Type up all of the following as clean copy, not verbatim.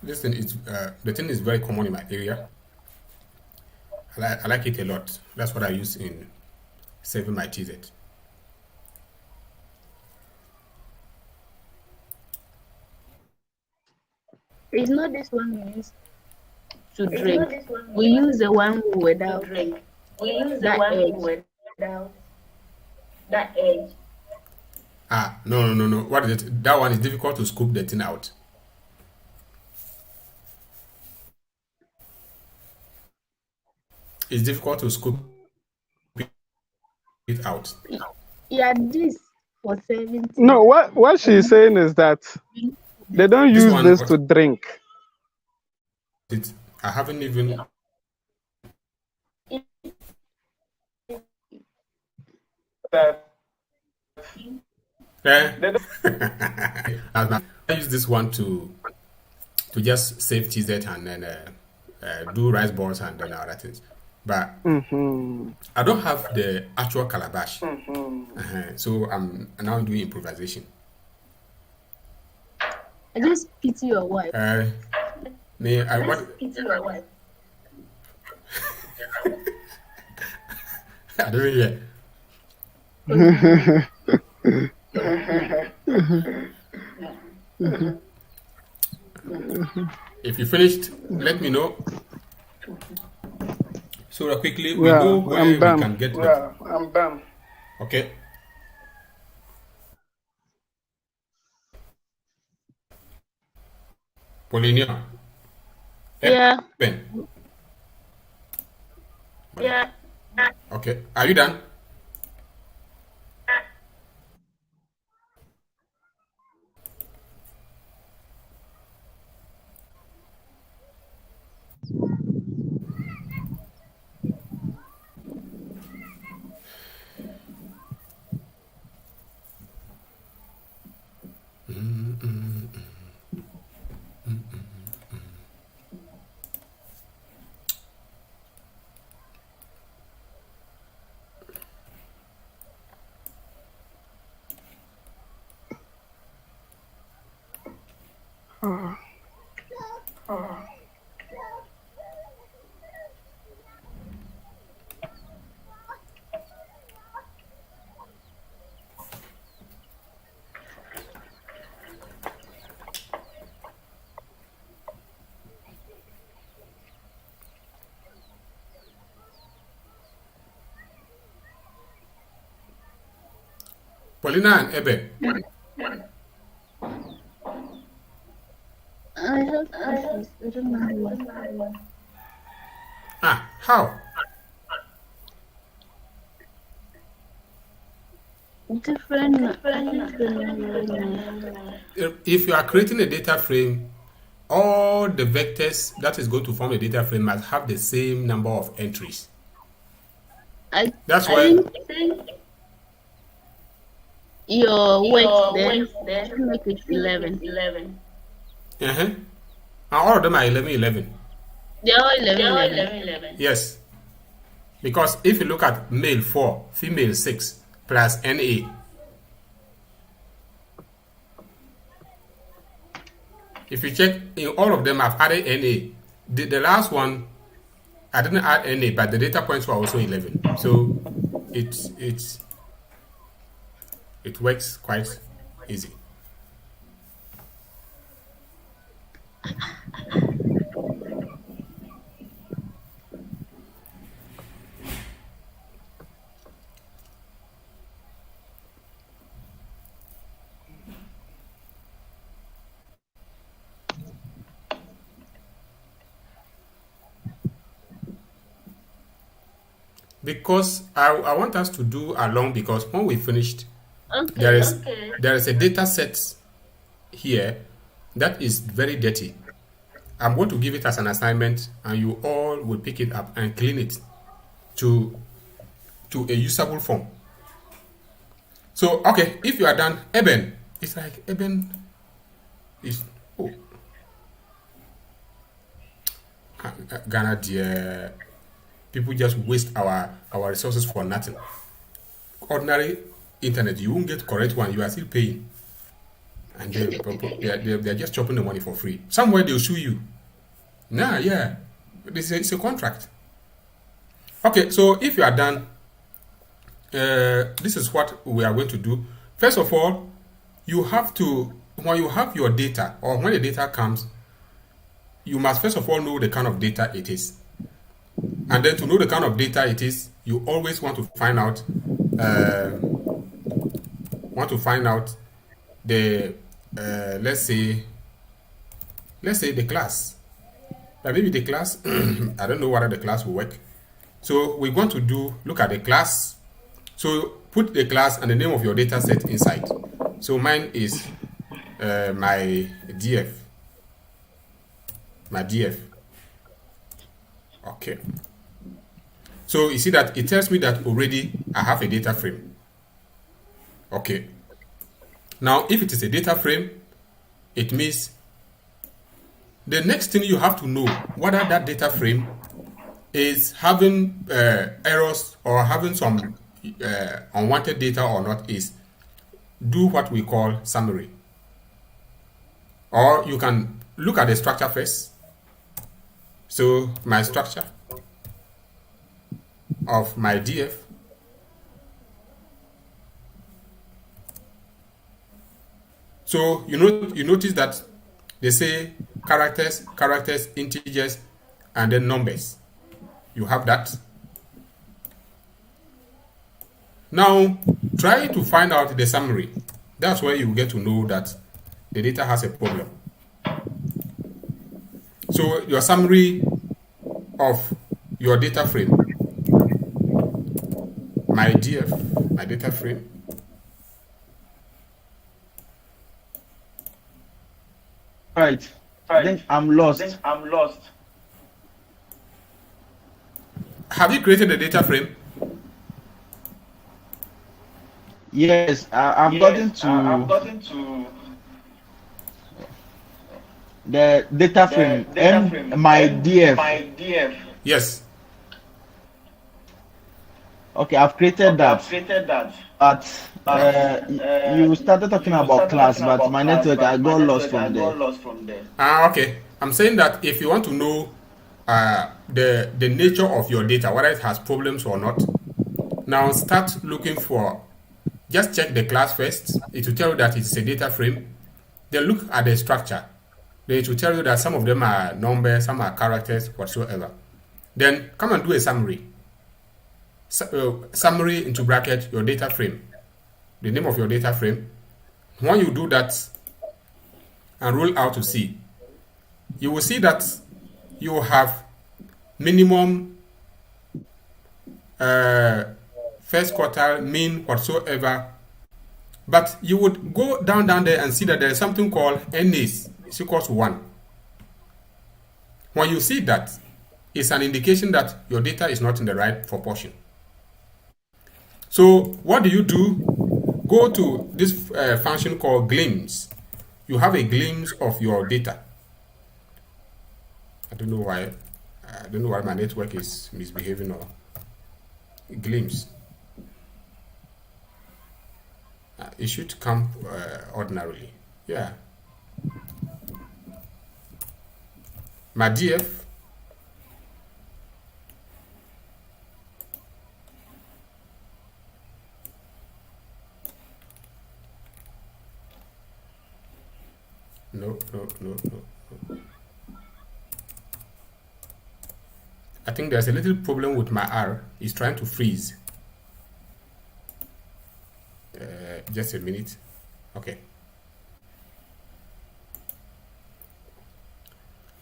this thing is the thing is very common in my area. I like it a lot. That's what I use in saving my TZ. It's not this one we use to drink. We use the one without drink. We use the that one edge. without that edge. No. What is it? That one is difficult to scoop the thing out. It's difficult to scoop it out. Yeah, this for 70. No, what she's saying is that they don't This use one, this what to drink. it? I haven't even. I use this one to just save TZ and then do rice balls and then other things. But I don't have the actual calabash, so I'm now doing improvisation. I just pity your wife. What? It's your wife. I don't hear. If you finished, let me know. So quickly, we know where we can get them. I'm done. Okay. Paulinia. Yeah. Ben. Yeah. Okay. Are you done? Paulina and Ebe. I have issues. I don't know why. How? Different. If you are creating a data frame, all the vectors that is going to form a data frame must have the same number of entries. That's why your weight then make it 11. and all of them are 11. They're all 11. Yes. Because if you look at male 4, female 6 plus NA, if you check, in all of them I've added NA. The last one I didn't add NA, but the data points were also 11. So it works quite easy. Because I want us to do along, because when we finished, there is a data set here that is very dirty. I'm going to give it as an assignment, and you all will pick it up and clean it to a usable form. So, okay, if you are done, Eben, it's like Eben is Ghana, dear. People just waste our resources for nothing. Ordinary internet, you won't get correct one, you are still paying. and they're just chopping the money for free. Somewhere they'll sue you. Nah, yeah, it's a contract. Okay, so if you are done, this is what we are going to do. First of all, you have to, when you have your data or when the data comes, you must first of all know the kind of data it is. And then to know the kind of data it is, you always want to find out the let's say the class. Maybe the class I don't know whether the class will work. So we're going to look at the class. So put the class and the name of your data set inside. So mine is my DF. Okay. So you see that it tells me that already I have a data frame. Okay. Now, if it is a data frame, it means the next thing you have to know whether that data frame is having errors or having some unwanted data or not is do what we call summary. Or you can look at the structure first. So my structure of my DF so you notice that they say characters, integers, and then numbers. You have that. Now try to find out the summary. That's where you get to know that the data has a problem. So your summary of your data frame, my DF, my data frame. Right. Then I'm lost. Have you created a data frame? Yes, I've gotten to the data frame, my DF. Yes. Okay, I've created that. But you started talking about class, but my network, I got lost from there. Okay. I'm saying that if you want to know the nature of your data, whether it has problems or not, now start looking for, just check the class first. It will tell you that it's a data frame. Then look at the structure. Then it will tell you that some of them are numbers, some are characters, whatsoever. Then come and do a summary. Summary into bracket your data frame, the name of your data frame. When you do that and roll out to see, you will see that you have minimum, first quartile, mean, whatsoever. But you would go down there and see that there is something called NAs is equals to 1. When you see that, it's an indication that your data is not in the right proportion. So what do? Go to this function called glimpse. You have a glimpse of your data. I don't know why my network is misbehaving or glimpse. It should come ordinarily. Yeah. My DF. No. I think there's a little problem with my R. It's trying to freeze. Just a minute. Okay.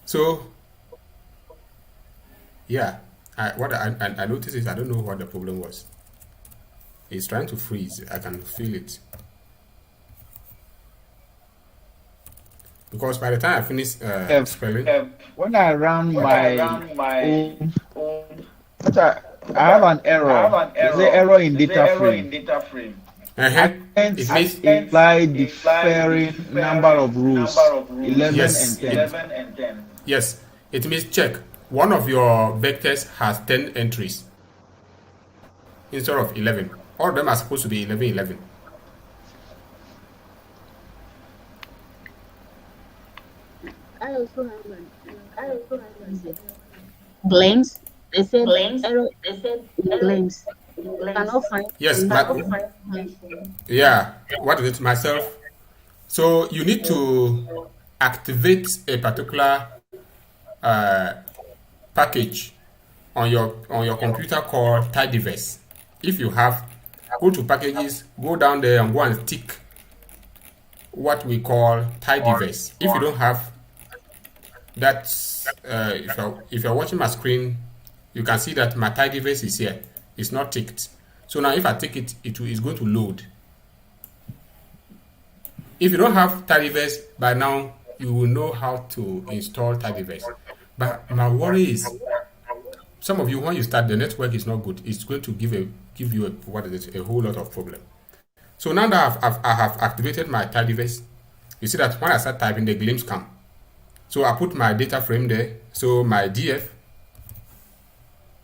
So, yeah, what I noticed is I don't know what the problem was. It's trying to freeze. I can feel it. Because by the time I finish spelling, when I run my own, I have an error. There's an error in data frame. I can't apply the differing number of rows, 11 and 10. Yes, it means check. One of your vectors has 10 entries instead of 11. All of them are supposed to be 11. also have glimpse. They said error in glimpse. Cannot find Yes, solution. yeah. What is it? Myself. So you need to activate a particular uh, package on your computer called tidyverse. If you have, go to packages, go down there and go and tick what we call tidyverse. If you don't have that, if you're watching my screen, you can see that my tidyverse is here. It's not ticked. So now if I tick it, it's going to load. If you don't have tidyverse by now, you will know how to install tidyverse. But my worry is, some of you, when you start, the network is not good. It's going to give you a whole lot of problem. So now that I have activated my tidyverse, you see that when I start typing, the glimpse come. So I put my data frame there, so my DF,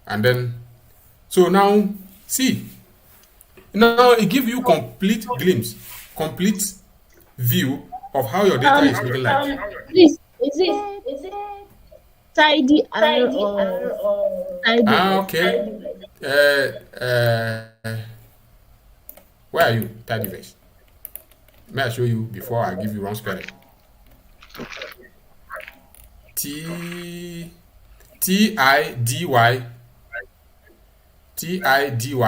and then, so now, see, now it gives you complete glimpse, complete view of how your data is looking like. Please, is it tidy or tidy verse? Okay. Where are you, tidyverse? May I show you before I give you wrong spelling? T-I-D-Y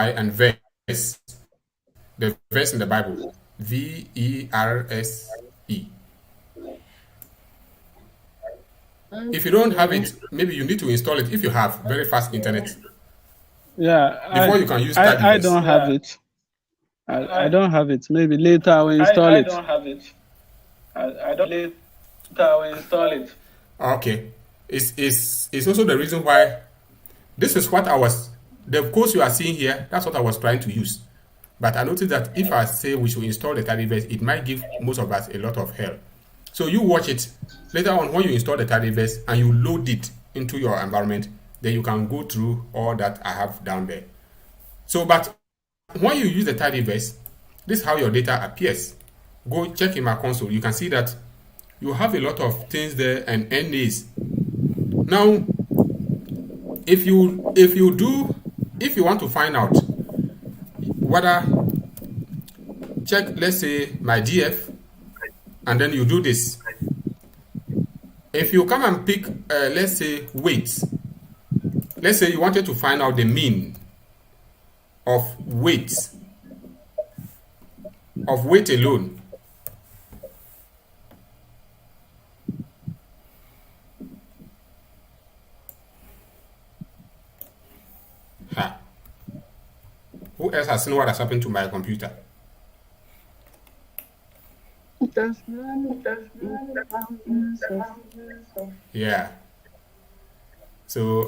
and verse. The verse in the Bible. V-E-R-S-E. If you don't have it, maybe you need to install it if you have very fast internet. Yeah, Before you can use I tidyverse. don't have it. I don't have it. Maybe later I will install it. I don't later I will install it. Okay. It's also the reason why this is what I was, the course you are seeing here, that's what I was trying to use. But I noticed that if I say we should install the tidyverse, it might give most of us a lot of hell. So you watch it. Later on, when you install the tidyverse and you load it into your environment, then you can go through all that I have down there. So, but when you use the tidyverse, this is how your data appears. Go check in my console. You can see that you have a lot of things there and NAs. Now, if you want to find out whether, check, let's say my DF, and then you do this. If you come and pick, let's say weight. Let's say you wanted to find out the mean of weight alone. Ha. Who else has seen what has happened to my computer? Yeah. So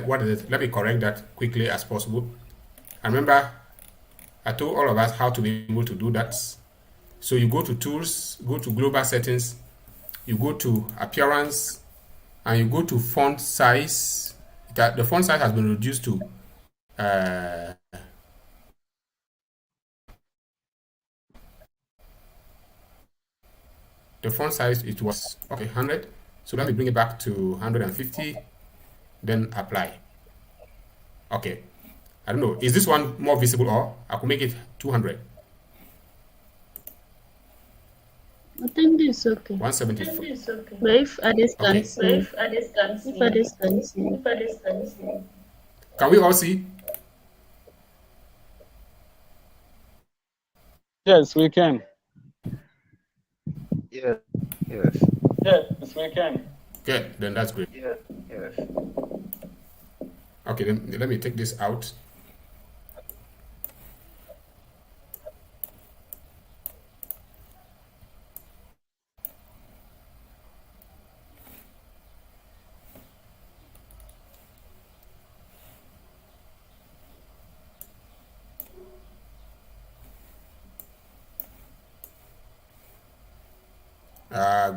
what is it? Let me correct that quickly as possible. And remember, I told all of us how to be able to do that. So you go to tools, go to global settings, you go to appearance, and you go to font size. The font size has been reduced to the font size, it was 100. So let me bring it back to 150, then apply. Okay. I don't know. Is this one more visible, or I could make it 200? I think this is okay. 174. But if others can Okay. see, Can we all see? Yes, we can. Yes, we can. Okay, then that's great. Yes. Okay, then let me take this out.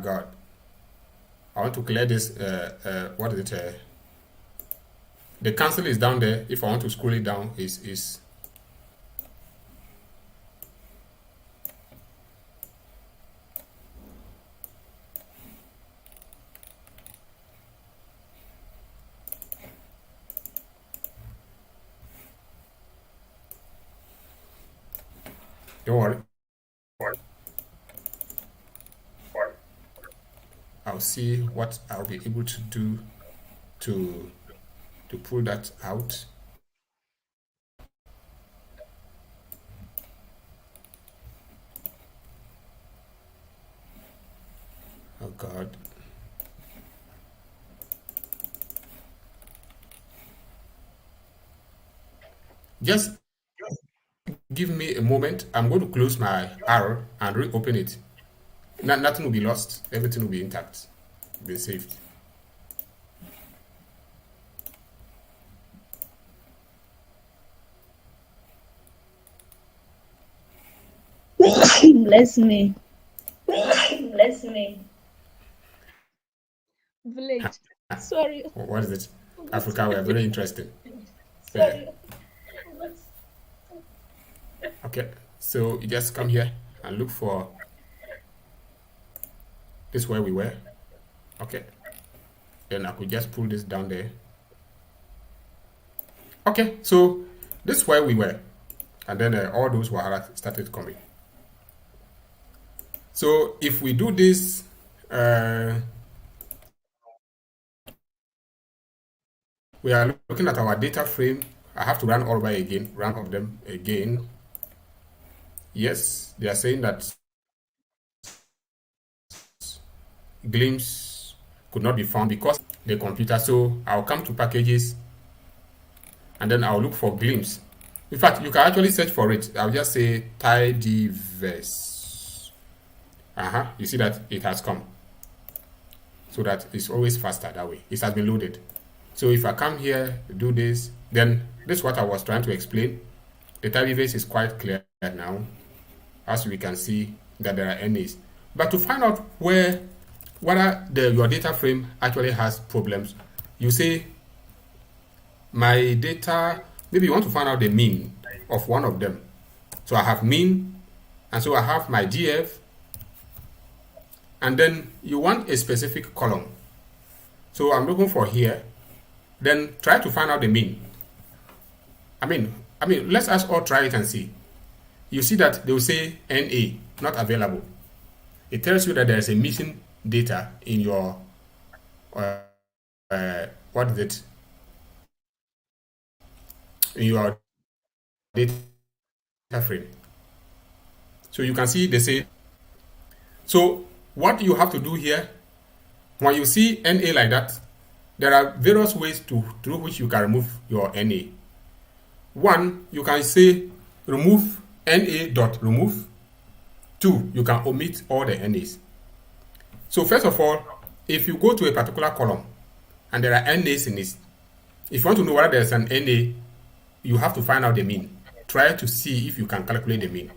God. I want to clear this, what is it? The cancel is down there. If I want to scroll it down, is Don't worry. I'll see what I'll be able to do to pull that out. Oh God. Just give me a moment. I'm going to close my R and reopen it. Nothing will be lost. Everything will be intact. Be saved. Bless me. Bless me. Village. Sorry. What is it? Africa, we are very interesting. Sorry. Okay, so you just come here and look for this where we were. Okay, then I could just pull this down there. Okay, so this is where we were, and then all those were started coming. So if we do this, we are looking at our data frame. I have to run all by again, run of them again. Yes, they are saying that glimpse could not be found because the computer. So I'll come to packages and then I'll look for glimpse. In fact, you can actually search for it. I'll just say tidyverse. You see that it has come. So that it's always faster that way. It has been loaded. So if I come here, do this, then this is what I was trying to explain. The tidyverse is quite clear now, as we can see that there are NAs. But to find out whether your data frame actually has problems, you say, my data, maybe you want to find out the mean of one of them. So I have mean, and so I have my GF, and then you want a specific column. So I'm looking for here, then try to find out the mean. I mean, let's us all try it and see. You see that they will say NA, not available. It tells you that there is a missing data in your, what is it? In your data frame. So you can see they say, so what you have to do here, when you see NA like that, there are various ways through which you can remove your NA. One, you can say remove NA.remove. Two, you can omit all the NAs. So first of all, if you go to a particular column and there are NAs in it, if you want to know whether there's an NA, you have to find out the mean. Try to see if you can calculate the mean.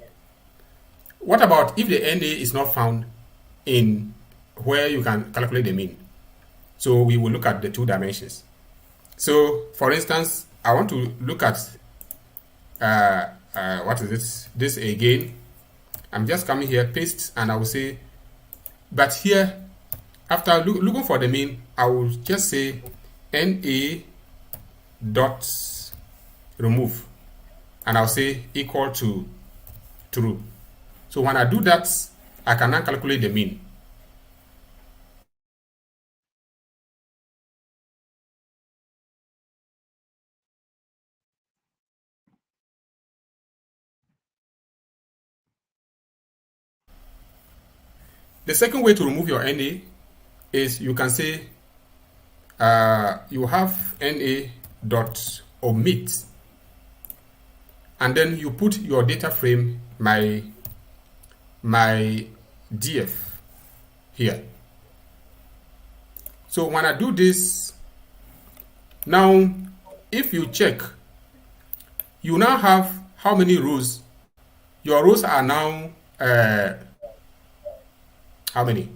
What about if the NA is not found in where you can calculate the mean? So we will look at the two dimensions. So for instance, I want to look at what is it? This again. I'm just coming here, paste, and I will say, but here, after looking for the mean, I will just say NA dot remove, and I'll say equal to true. So when I do that, I can now calculate the mean. The second way to remove your NA is you can say you have NA dot omit, and then you put your data frame, my DF here. So when I do this, now if you check, you now have how many rows? Your rows are now how many?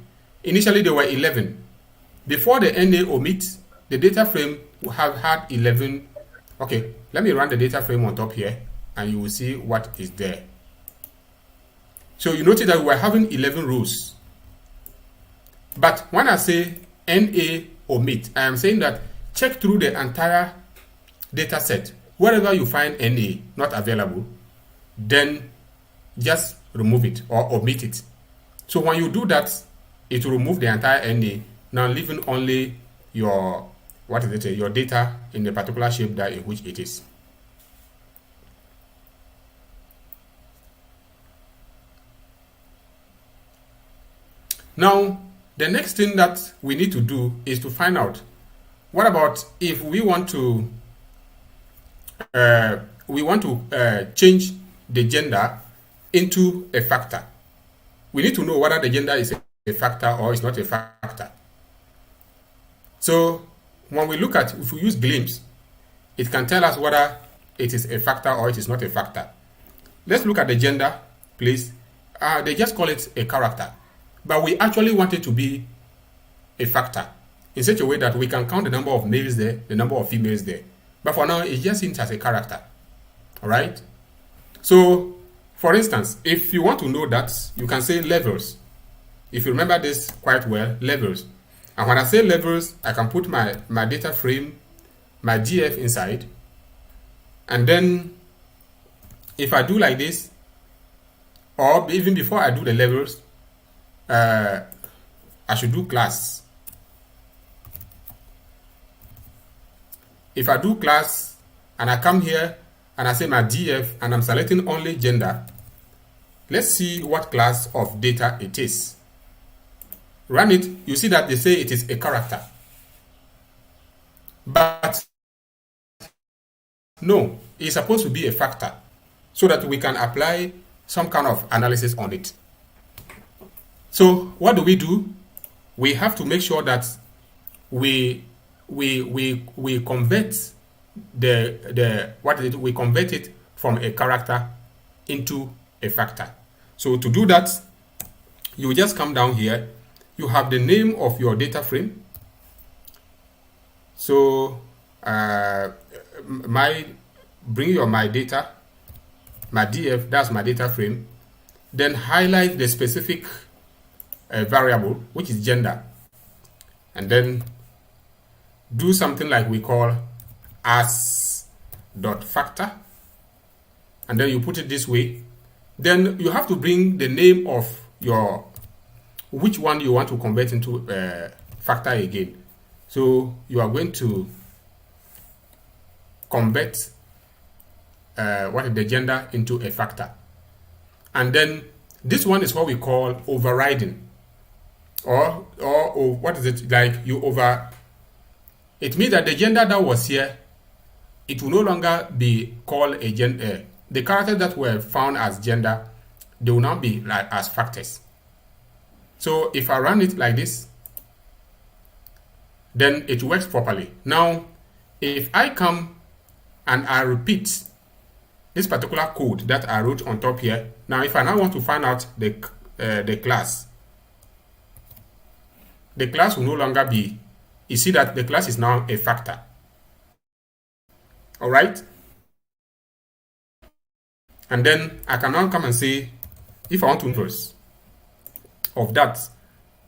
Initially they were 11. Before the NA omit, the data frame have had 11. Okay, let me run the data frame on top here and you will see what is there. So you notice that we were having 11 rows. But when I say NA omit, I am saying that check through the entire data set. Wherever you find NA not available, then just remove it or omit it. So when you do that, it will remove the entire NA, now leaving only your, what is it, your data in the particular shape that in which it is. Now, the next thing that we need to do is to find out, what about if we want to change the gender into a factor? We need to know whether the gender is a factor or is not a factor. So when we look at, if we use glimpse, it can tell us whether it is a factor or it is not a factor. Let's look at the gender, please. They just call it a character, but we actually want it to be a factor in such a way that we can count the number of males there, the number of females there. But for now, it just seems as a character. All right? So, for instance, if you want to know that, you can say levels. If you remember this quite well, levels. And when I say levels, I can put my data frame, my DF inside. And then, if I do like this, or even before I do the levels, I should do class. If I do class and I come here and I say my DF and I'm selecting only gender, let's see what class of data it is. Run it, you see that they say it is a character. But no, it's supposed to be a factor so that we can apply some kind of analysis on it. So what do? We have to make sure that we convert we convert it from a character into a factor. So to do that, you just come down here. You have the name of your data frame. So bring your my data, my DF, that's my data frame. Then highlight the specific variable, which is gender, and then do something like we call as dot factor, and then you put it this way. Then you have to bring the name of your, which one you want to convert into factor again. So you are going to convert what is the gender into a factor, and then this one is what we call overriding, or what is it, like you over. It means that the gender that was here, it will no longer be called a gender. The characters that were found as gender, they will now be like as factors. So if I run it like this, then it works properly. Now, if I come and I repeat this particular code that I wrote on top here, now if I now want to find out the class will no longer be, you see that the class is now a factor. All right? And then I can now come and say, if I want to inverse of that,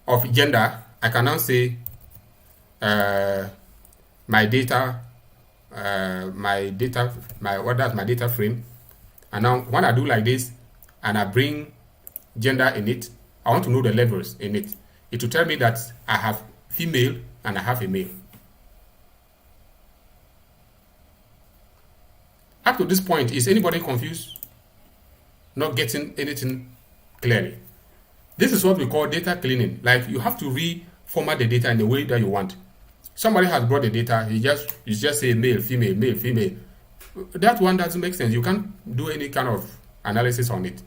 of gender, I can now say my data frame. And now when I do like this and I bring gender in it, I want to know the levels in it. It will tell me that I have female and I have a male. Up to this point, is anybody confused? Not getting anything clearly? This is what we call data cleaning. Like, you have to reformat the data in the way that you want. Somebody has brought the data, you just say male, female, male, female. That one doesn't make sense. You can't do any kind of analysis on it.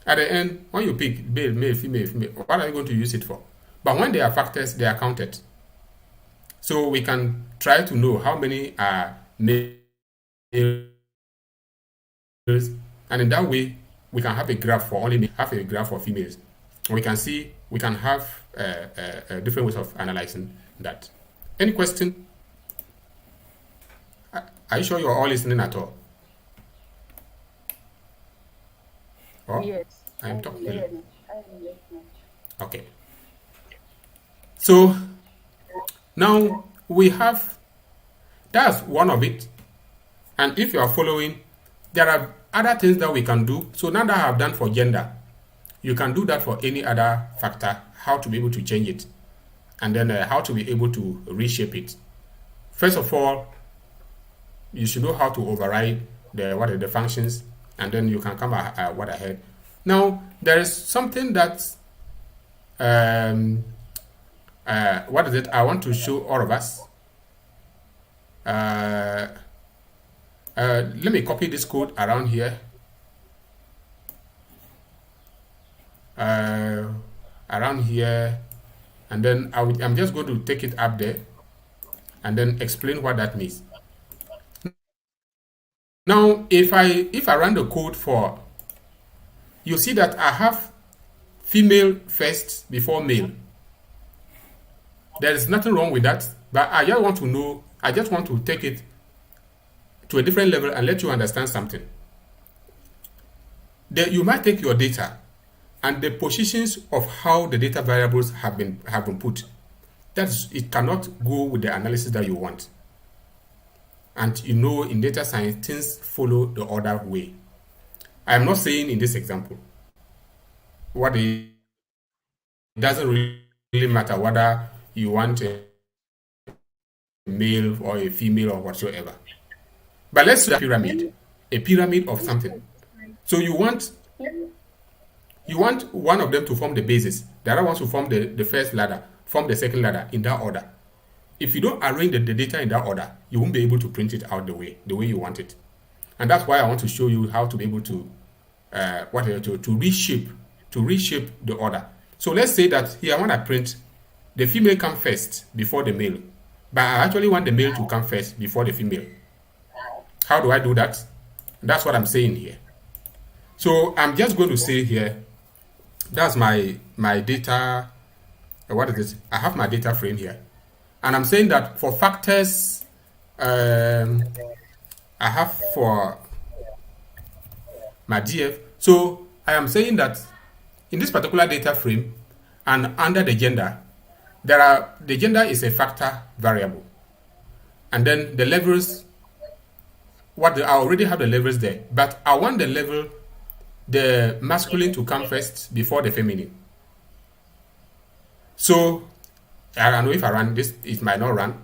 At the end, when you pick male, female, female, what are you going to use it for? But when they are factors, they are counted. So we can try to know how many are males, and in that way, we can have a graph for only males, have a graph for females. We can see, we can have different ways of analyzing that. Any question? Are you sure you're all listening at all? Oh, yes. I'm talking. Okay. So now we have, that's one of it. And if you are following, there are other things that we can do. So now that I have done for gender, you can do that for any other factor, how to be able to change it, and then how to be able to reshape it. First of all, you should know how to override the functions, and then you can come ahead. Now there is something that I want to show all of us. Let me copy this code around here. Around here, and then I'm just going to take it up there and then explain what that means. Now, if I run the code for, you see that I have female first before male. There is nothing wrong with that, but I just want to know, I just want to take it to a different level and let you understand something. You might take your data and the positions of how the data variables have been put. It cannot go with the analysis that you want. And you know, in data science, things follow the other way. I am not saying in this example, it doesn't really matter whether you want a male or a female or whatsoever. But let's do a pyramid of something. So you want one of them to form the basis, the other ones to form the first ladder, form the second ladder in that order. If you don't arrange the data in that order, you won't be able to print it out the way you want it. And that's why I want to show you how to be able to reshape the order. So let's say that here I want to print the female come first before the male, but I actually want the male to come first before the female. How do I do that? That's what I'm saying here. So I'm just going to say here, that's my data. What is it? I have my data frame here. And I'm saying that for factors, I have for my DF. So I am saying that in this particular data frame and under the gender, the gender is a factor variable. And then the levels, I already have the levels there, but I want the masculine to come first before the feminine. So I don't know if I run this, it might not run.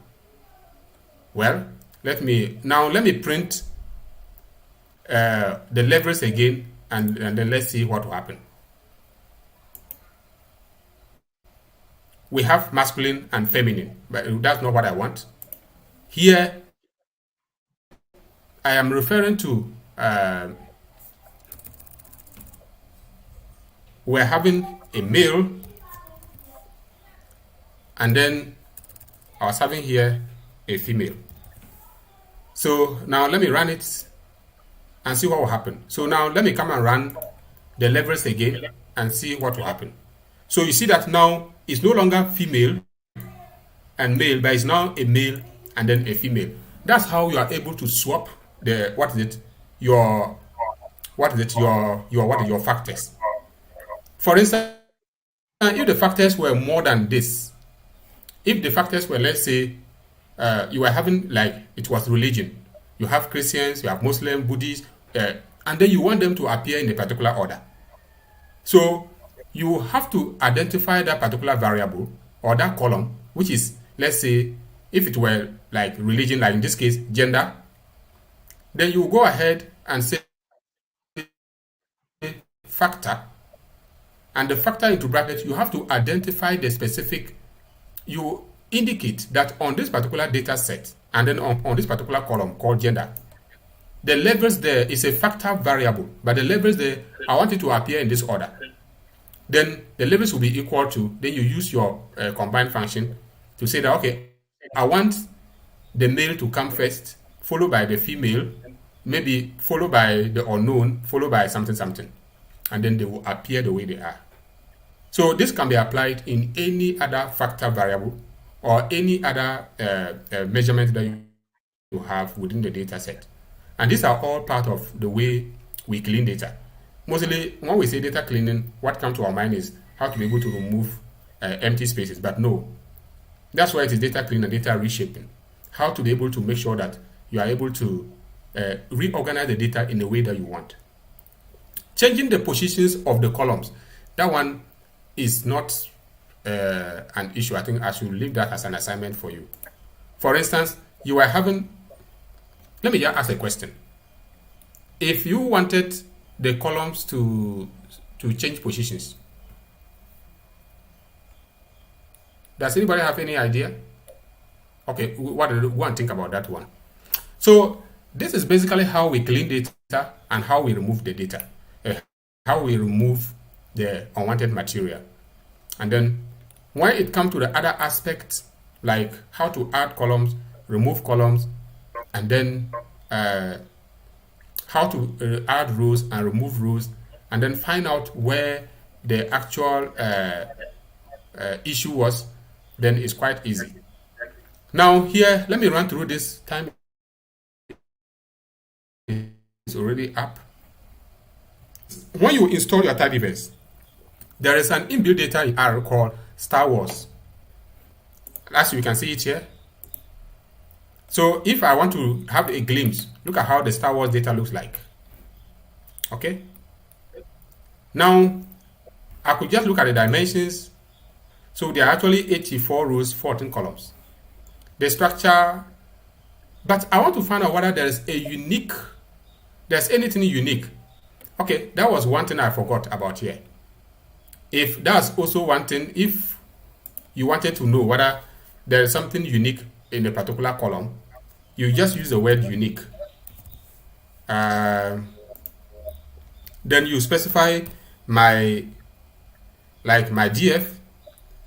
Well, let me print the levels again, and then let's see what will happen. We have masculine and feminine, but that's not what I want. Here, I am referring to we're having a male, and then I was having here a female. So now let me run it and see what will happen. So now let me come and run the levels again and see what will happen. So you see that now it's no longer female and male, but it's now a male and then a female. That's how you are able to swap your factors. For instance, if the factors were more than this, if the factors were, let's say, you were having, like, it was religion. You have Christians, you have Muslim, Buddhists, and then you want them to appear in a particular order. So you have to identify that particular variable or that column, which is, let's say, if it were like religion, like in this case, gender, then you go ahead and say factor, and the factor into brackets, you have to identify the specific, you indicate that on this particular data set, and then on this particular column called gender, the levels there is a factor variable, but the levels there, I want it to appear in this order. Then the levels will be equal to, then you use your combine function to say that, okay, I want the male to come first, followed by the female, maybe followed by the unknown, followed by something, and then they will appear the way they are. So this can be applied in any other factor variable or any other measurement that you have within the data set. And these are all part of the way we clean data. Mostly, when we say data cleaning, what comes to our mind is how to be able to remove empty spaces. But no, that's why it is data cleaning and data reshaping. How to be able to make sure that you are able to reorganize the data in the way that you want. Changing the positions of the columns, that one is not an issue. I think I should leave that as an assignment for you. For instance, you are having, let me just ask a question. If you wanted the columns to change positions, does anybody have any idea? Okay, go and think about that one. So this is basically how we clean data and how we remove the data, how we remove the unwanted material. And then when it comes to the other aspects, like how to add columns, remove columns, and then how to add rows and remove rows, and then find out where the actual issue was, then it's quite easy. Now here, let me run through this. Time is already up. When you install your Tidyverse, there is an inbuilt data in R called Star Wars. As you can see it here. So if I want to have a glimpse, look at how the Star Wars data looks like. Okay. Now, I could just look at the dimensions. So there are actually 84 rows, 14 columns. The structure, but I want to find out whether there's anything unique. Okay, that was one thing I forgot about here. If that's also one thing, if you wanted to know whether there is something unique in a particular column, you just use the word unique. Then you specify my GF,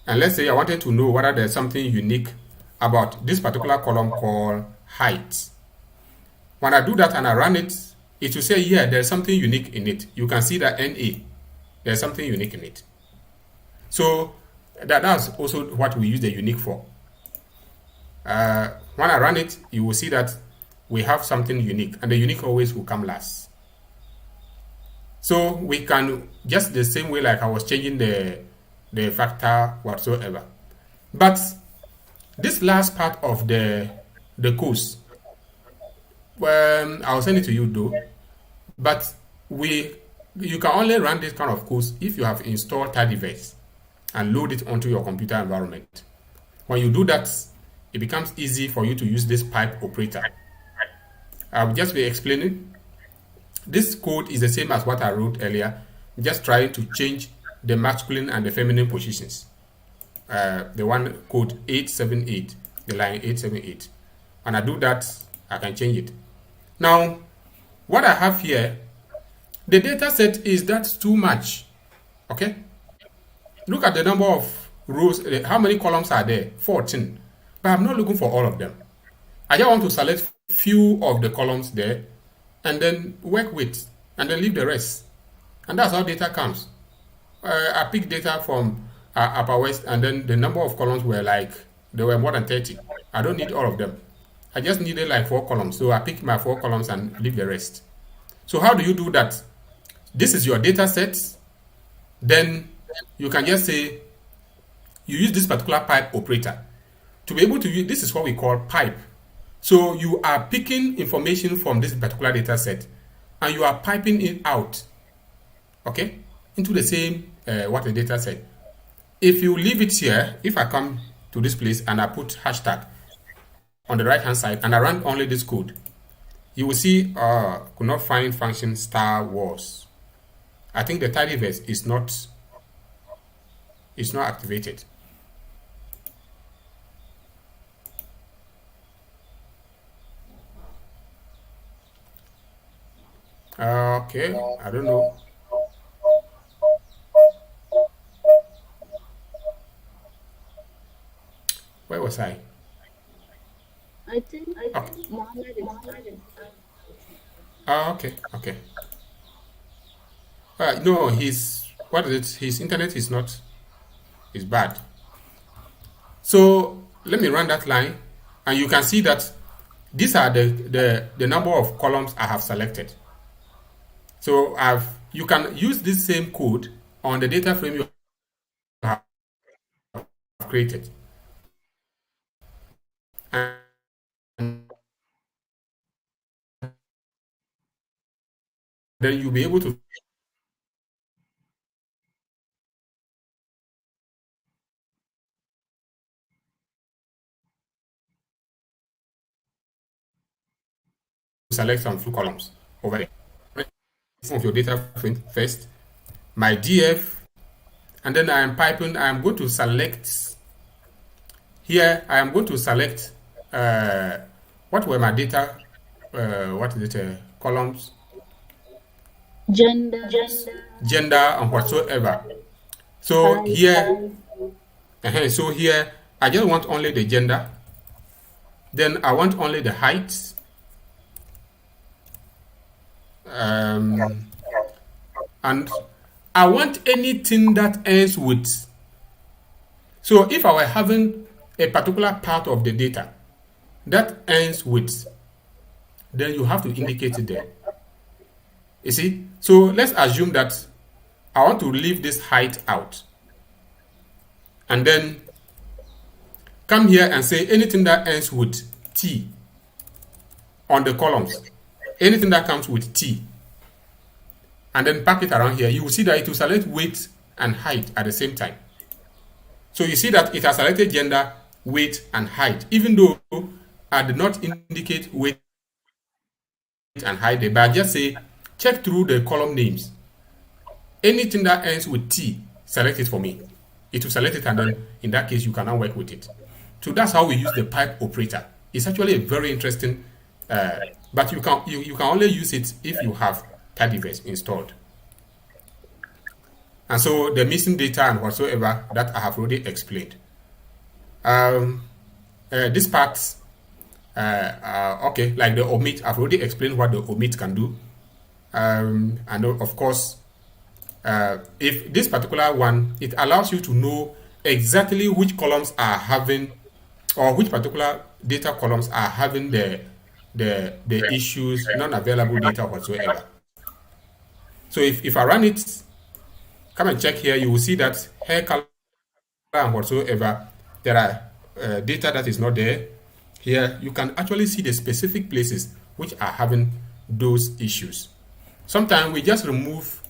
and let's say I wanted to know whether there's something unique about this particular column called height. When I do that and I run it, it will say, yeah, there's something unique in it. You can see that NA, there's something unique in it. So that's also what we use the unique for. When I run it, you will see that we have something unique, and the unique always will come last. So we can, just the same way like I was changing the factor whatsoever. But this last part of the course, I'll send it to you though, but you can only run this kind of course if you have installed Tidyverse and load it onto your computer environment. When you do that, it becomes easy for you to use this pipe operator. I will just be explaining. This code is the same as what I wrote earlier, just trying to change the masculine and the feminine positions. The one code 878, the line 878. When I do that, I can change it. Now, what I have here, the data set is that's too much. Okay? Look at the number of rows, how many columns are there? 14. But I'm not looking for all of them. I just want to select few of the columns there and then work with, and then leave the rest. And that's how data comes. I picked data from Upper West, and then the number of columns were there were more than 30. I don't need all of them. I just needed 4 columns. So I picked my 4 columns and leave the rest. So how do you do that? This is your data set. Then you can just say, you use this particular pipe operator. To be able to use, this is what we call pipe. So you are picking information from this particular data set and you are piping it out, okay, into the same what the data set. If you leave it here, if I come to this place and I put hashtag on the right hand side and I run only this code, you will see could not find function Star Wars. I think the Tidyverse is not activated. Okay, I don't know. Where was I? I think Okay. Mohammed is. Okay. No, his internet is bad. So let me run that line, and you can see that these are the number of columns I have selected. So you can use this same code on the data frame you have created. And then you'll be able to select some few columns over there. Of your data frame first, my df, and then I am going to select here. I am going to select what were my data, what is it, columns, Gender, and whatsoever. So height, here, so here I just want only the gender. Then I want only the height. And I want anything that ends with. So if I were having a particular part of the data that ends with, then you have to indicate it there. You see? So let's assume that I want to leave this height out. And then come here and say anything that ends with T on the columns. Anything that comes with T. And then pack it around here. You will see that it will select weight and height at the same time. So you see that it has selected gender, weight, and height, even though I did not indicate weight and height there, but I just say check through the column names. Anything that ends with T, select it for me. It will select it, and then in that case you can now work with it. So that's how we use the pipe operator. It's actually a very interesting, but you can only use it if you have tidyverse installed. And so the missing data and whatsoever that I have already explained. This part, okay, like the omit, I've already explained what the omit can do. And of course, if this particular one, it allows you to know exactly which columns are having, or which particular data columns are having the issues, non-available data whatsoever. So if I run it, come and check here, you will see that hair color and whatsoever, there are data that is not there. Here, you can actually see the specific places which are having those issues. Sometimes we just remove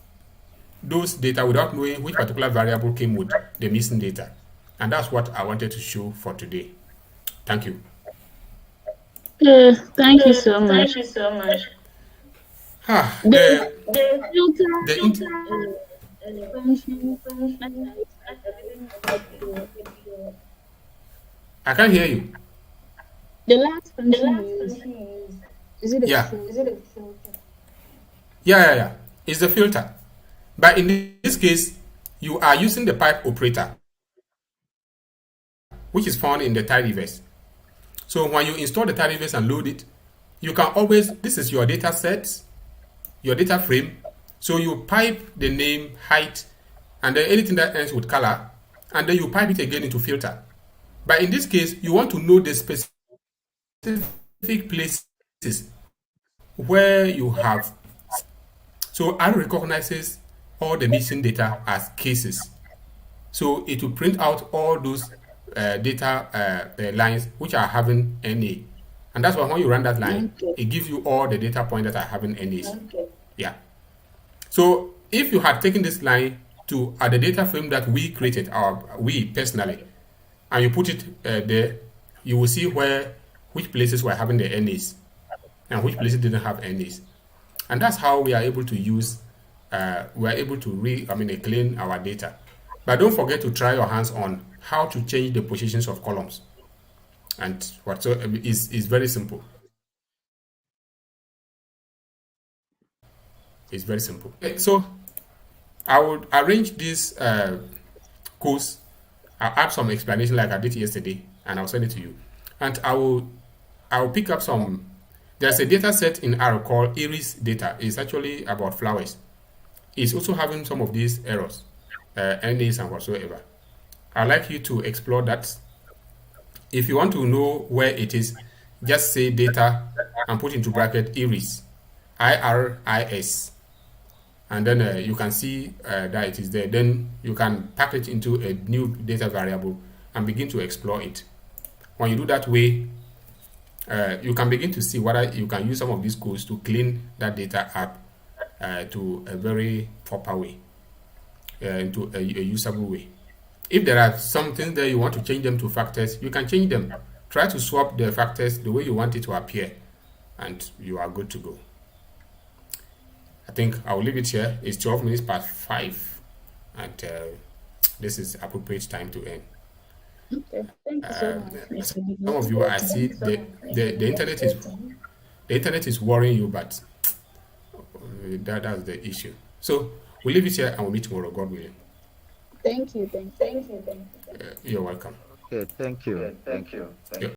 those data without knowing which particular variable came with the missing data. And that's what I wanted to show for today. Thank you. Thank you so much. The I can't hear you. The last function is it a filter? Yeah. It's the filter. But in this case, you are using the pipe operator, which is found in the tidyverse. So when you install the tidyverse and load it, you can always, this is your data set, your data frame. So you pipe the name, height, and then anything that ends with color, and then you pipe it again into filter. But in this case, you want to know the specific places where you have. So R recognizes all the missing data as cases. So it will print out all those data lines which are having NA. And that's why when you run that line, it gives you all the data points that are having NAs. Yeah. So if you had taken this line to the data frame that we created, or we personally, and you put it there, you will see which places were having the NAs and which places didn't have NAs. And that's how we are able to use, we are able to clean our data. But don't forget to try your hands on how to change the positions of columns. And whatsoever is very simple. It's very simple. So I would arrange this course. I'll add some explanation like I did yesterday, and I'll send it to you. And I will pick up some. There's a data set in R called Iris data. It's actually about flowers. It's also having some of these errors, NAs and whatsoever. I'd like you to explore that. If you want to know where it is, just say data and put into bracket Iris, IRIS. And then you can see that it is there. Then you can pack it into a new data variable and begin to explore it. When you do that way, you can begin to see whether you can use some of these codes to clean that data up to a very proper way, into a usable way. If there are some things there you want to change them to factors, you can change them. Try to swap the factors the way you want it to appear, and you are good to go. I think I'll leave it here. It's 12 minutes past 5, and this is appropriate time to end. Okay, thank you so much. Some of you, I see the internet is worrying you, but that's the issue. So we'll leave it here and we'll meet tomorrow, God willing. Thank you. You're welcome. Okay, thank you. Yeah.